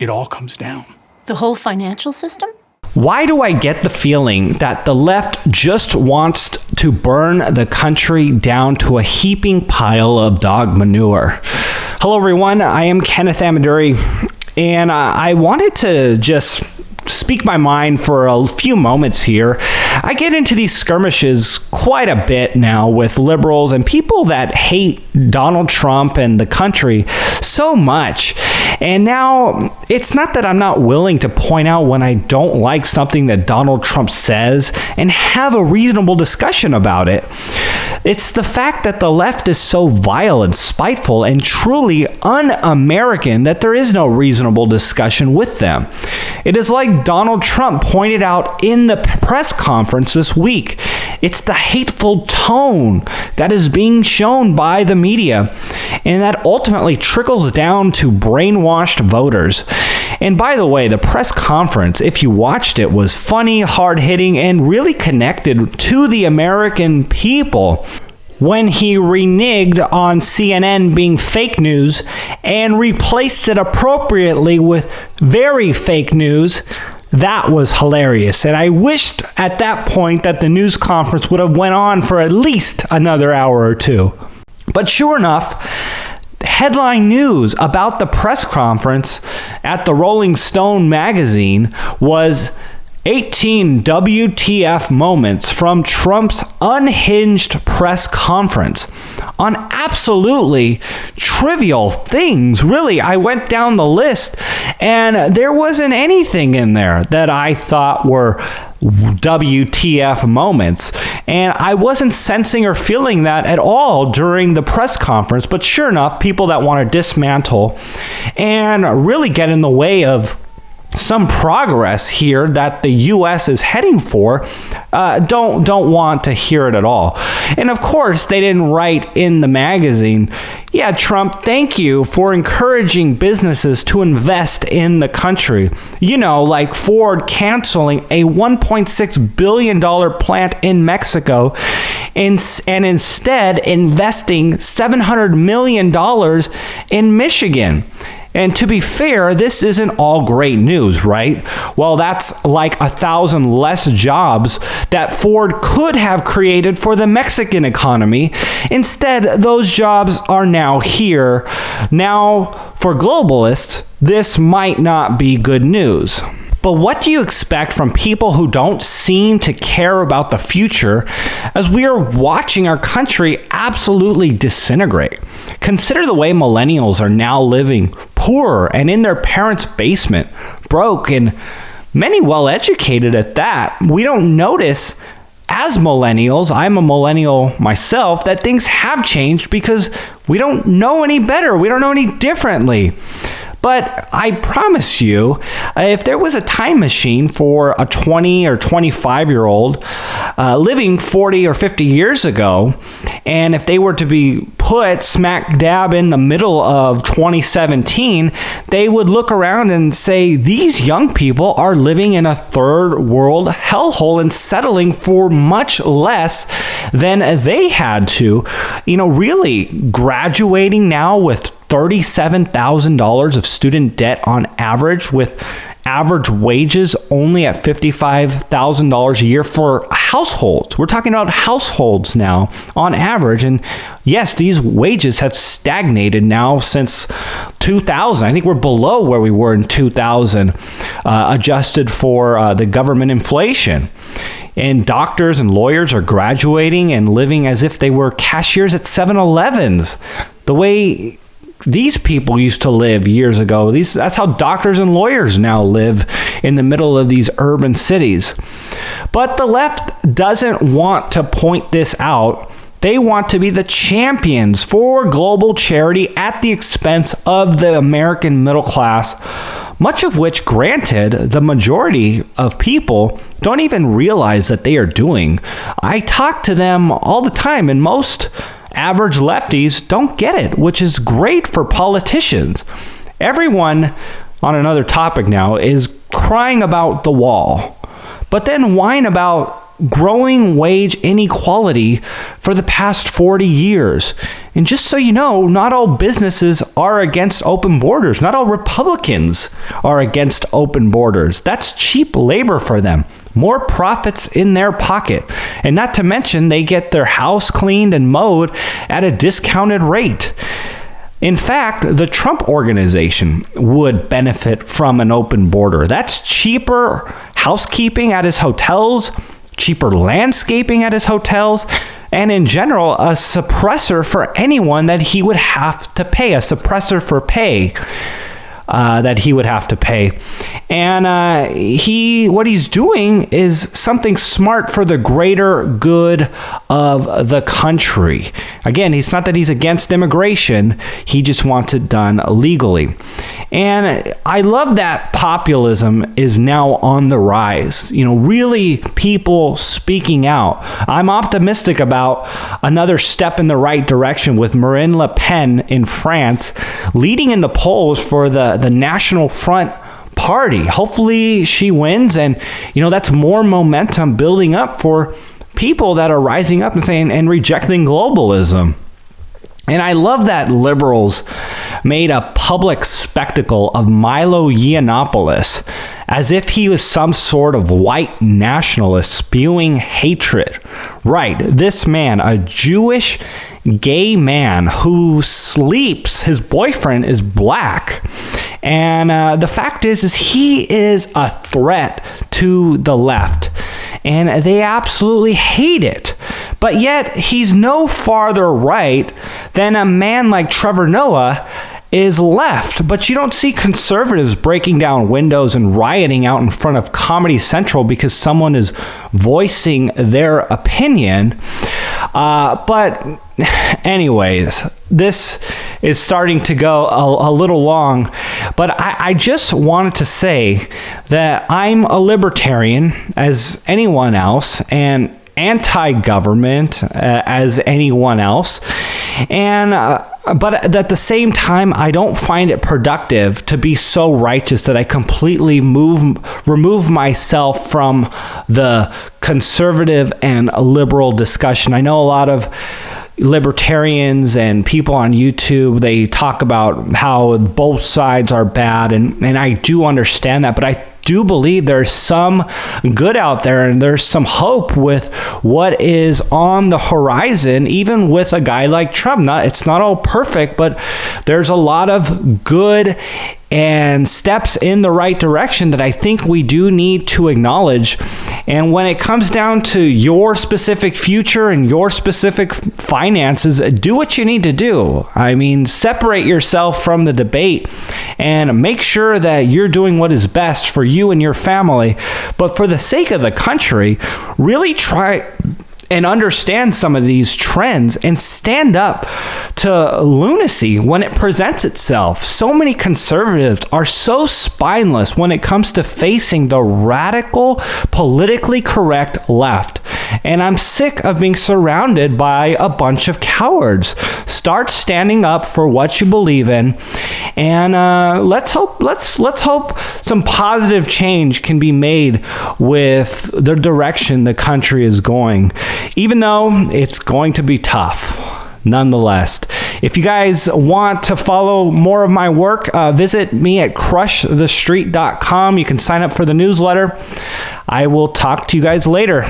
it all comes down. The whole financial system? Why do I get the feeling that the left just wants to burn the country down to a heaping pile of dog manure? Hello, everyone. I am Kenneth Amaduri, and I wanted to just speak my mind for a few moments here. I get into these skirmishes quite a bit now with liberals and people that hate Donald Trump and the country so much. And now it's not that I'm not willing to point out when I don't like something that Donald Trump says and have a reasonable discussion about it. It's the fact that the left is so vile and spiteful and truly un-American that there is no reasonable discussion with them. It is like Donald Trump pointed out in the press conference this week. It's the hateful tone that is being shown by the media, and that ultimately trickles down to brainwashed voters. And by the way, the press conference, if you watched it, was funny, hard-hitting, and really connected to the American people. When he reneged on CNN being fake news and replaced it appropriately with very fake news, that was hilarious. And I wished at that point that the news conference would have went on for at least another hour or two. But sure enough, headline news about the press conference at the Rolling Stone magazine was 18 WTF moments from Trump's unhinged press conference on absolutely trivial things. Really, I went down the list and there wasn't anything in there that I thought were WTF moments. And I wasn't sensing or feeling that at all during the press conference. But sure enough, people that want to dismantle and really get in the way of some progress here that the U.S. is heading for, don't want to hear it at all. And of course, they didn't write in the magazine, yeah, Trump, thank you for encouraging businesses to invest in the country. You know, like Ford canceling a $1.6 billion plant in Mexico and instead investing $700 million in Michigan. And to be fair, this isn't all great news, right? Well, that's like 1,000 less jobs that Ford could have created for the Mexican economy. Instead, those jobs are now here. Now, for globalists, this might not be good news. But what do you expect from people who don't seem to care about the future as we are watching our country absolutely disintegrate? Consider the way millennials are now living poorer and in their parents' basement, broke, and many well-educated at that. We don't notice as millennials, I'm a millennial myself, that things have changed because we don't know any better. We don't know any differently. But I promise you, if there was a time machine for a 20 or 25-year-old living 40 or 50 years ago, and if they were to be put smack dab in the middle of 2017, they would look around and say, these young people are living in a third world hellhole and settling for much less than they had to. You know, really graduating now with $37,000 of student debt on average, with average wages only at $55,000 a year for households. We're talking about households now on average. And yes, these wages have stagnated now since 2000. I think we're below where we were in 2000, adjusted for the government inflation. And doctors and lawyers are graduating and living as if they were cashiers at 7-Elevens. The way these people used to live years ago. That's how doctors and lawyers now live in the middle of these urban cities. But the left doesn't want to point this out. They want to be the champions for global charity at the expense of the American middle class, much of which, granted, the majority of people don't even realize that they are doing. I talk to them all the time, and most average lefties don't get it, which is great for politicians. Everyone, on another topic now, is crying about the wall, but then whine about growing wage inequality for the past 40 years. And just so you know, not all businesses are against open borders. Not all Republicans are against open borders. That's cheap labor for them. More profits in their pocket. And not to mention, they get their house cleaned and mowed at a discounted rate. In fact, the Trump organization would benefit from an open border. That's cheaper housekeeping at his hotels, cheaper landscaping at his hotels, and in general, a suppressor for anyone that he would have to pay, a suppressor for pay. That he would have to pay. And what he's doing is something smart for the greater good of the country. Again, it's not that he's against immigration. He just wants it done legally. And I love that populism is now on the rise. Really people speaking out. I'm optimistic about another step in the right direction with Marine Le Pen in France leading in the polls for the National Front Party. Hopefully she wins, and that's more momentum building up for people that are rising up and saying and rejecting globalism. And I love that liberals made a public spectacle of Milo Yiannopoulos as if he was some sort of white nationalist spewing hatred. Right, this man, a Jewish gay man who sleeps, his boyfriend is black. And the fact is he is a threat to the left. And they absolutely hate it. But yet, he's no farther right than a man like Trevor Noah is left. But you don't see conservatives breaking down windows and rioting out in front of Comedy Central because someone is voicing their opinion. But anyways, this is starting to go a little long, but I just wanted to say that I'm a libertarian as anyone else and anti-government as anyone else. And but at the same time, I don't find it productive to be so righteous that I completely remove myself from the conservative and liberal discussion. I know a lot of libertarians and people on YouTube, they talk about how both sides are bad, and I do understand that, but I do believe there's some good out there and there's some hope with what is on the horizon, even with a guy like Trump. It's not all perfect, but there's a lot of good and steps in the right direction that I think we do need to acknowledge. And when it comes down to your specific future and your specific finances, do what you need to do. I mean, separate yourself from the debate and make sure that you're doing what is best for you and your family. But for the sake of the country, really try and understand some of these trends and stand up to lunacy when it presents itself. So many conservatives are so spineless when it comes to facing the radical, politically correct left. And I'm sick of being surrounded by a bunch of cowards. Start standing up for what you believe in, and let's hope some positive change can be made with the direction the country is going, even though it's going to be tough. Nonetheless, if you guys want to follow more of my work, visit me at crushthestreet.com. You can sign up for the newsletter. I will talk to you guys later.